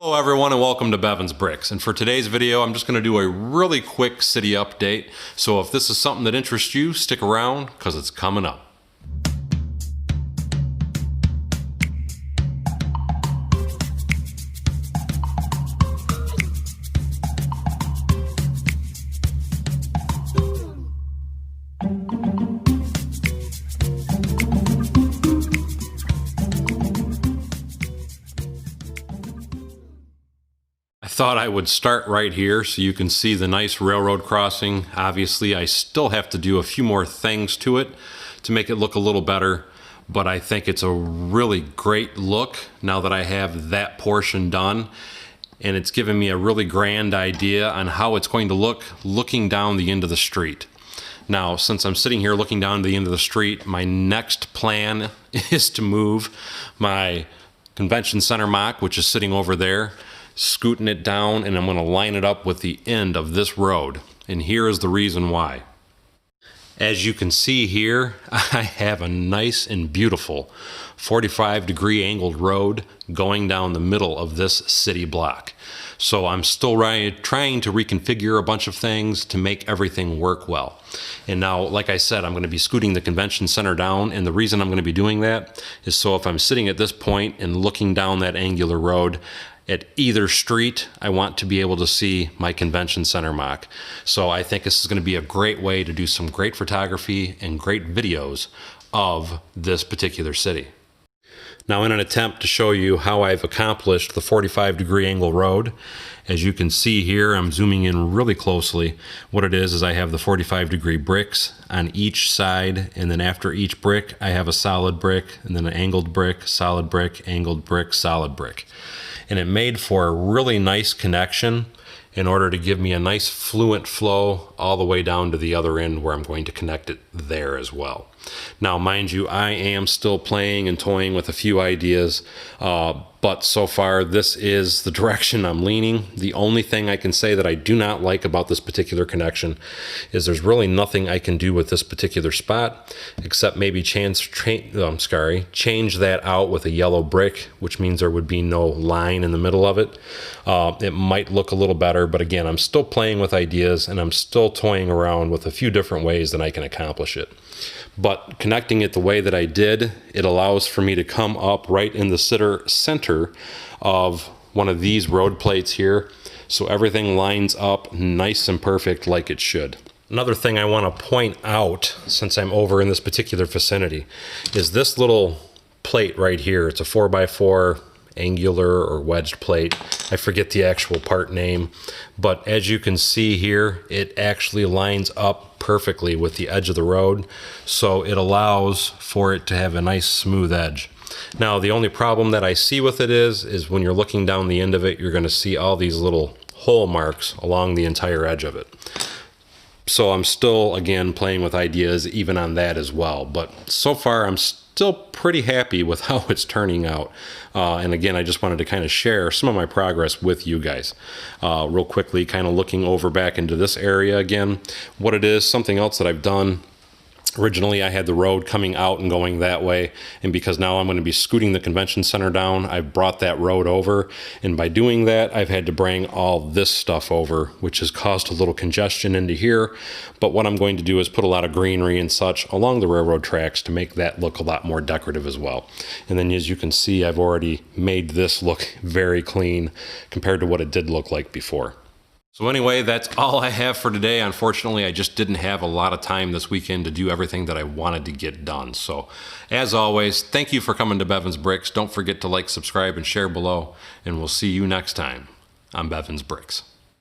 Hello everyone and welcome to Bevins Bricks, and for today's video I'm just going to do a really quick city update, so if this is something that interests you, stick around because it's coming up. Thought I would start right here so you can see the nice railroad crossing. Obviously I still have to do a few more things to it to make it look a little better, but I think it's a really great look now that I have that portion done, and it's given me a really grand idea on how it's going to look looking down the end of the street. Now, since I'm sitting here looking down the end of the street, my next plan is to move my convention center mock, which is sitting over there, scooting it down, and I'm going to line it up with the end of this road. And here is the reason why. As you can see here, I have a nice and beautiful 45-degree angled road going down the middle of this city block. So I'm still trying to reconfigure a bunch of things to make everything work well. And now, like I said, I'm going to be scooting the convention center down, and the reason I'm going to be doing that is so if I'm sitting at this point and looking down that angular road, at either street, I want to be able to see my convention center mock. So I think this is going to be a great way to do some great photography and great videos of this particular city. Now, in an attempt to show you how I've accomplished the 45-degree angle road, as you can see here, I'm zooming in really closely. What it is I have the 45-degree bricks on each side, and then after each brick, I have a solid brick, and then an angled brick, solid brick, angled brick, solid brick. And it made for a really nice connection in order to give me a nice fluent flow all the way down to the other end where I'm going to connect it there as well. Now, mind you, I am still playing and toying with a few ideas, but so far this is the direction I'm leaning. The only thing I can say that I do not like about this particular connection is there's really nothing I can do with this particular spot except maybe change that out with a yellow brick, which means there would be no line in the middle of it. It might look a little better, but again, I'm still playing with ideas and I'm still toying around with a few different ways that I can accomplish it. But connecting it the way that I did, it allows for me to come up right in the center of one of these road plates here, so everything lines up nice and perfect like it should. Another thing I want to point out, since I'm over in this particular vicinity, is this little plate right here. It's a 4x4 angular or wedged plate. I forget the actual part name, but as you can see here, it actually lines up perfectly with the edge of the road, so it allows for it to have a nice smooth edge. Now, the only problem that I see with it is when you're looking down the end of it, you're going to see all these little hole marks along the entire edge of it. So I'm still, again, playing with ideas even on that as well, but so far I'm still pretty happy with how it's turning out. And again, I just wanted to kind of share some of my progress with you guys. Real quickly, kind of looking over back into this area again, what it is, something else that I've done. Originally, I had the road coming out and going that way, and because now I'm going to be scooting the convention center down, I've brought that road over, and by doing that, I've had to bring all this stuff over, which has caused a little congestion into here, but what I'm going to do is put a lot of greenery and such along the railroad tracks to make that look a lot more decorative as well. And then as you can see, I've already made this look very clean compared to what it did look like before. So anyway, that's all I have for today. Unfortunately, I just didn't have a lot of time this weekend to do everything that I wanted to get done. So as always, thank you for coming to Bevins Bricks. Don't forget to like, subscribe, and share below, and we'll see you next time on Bevins Bricks.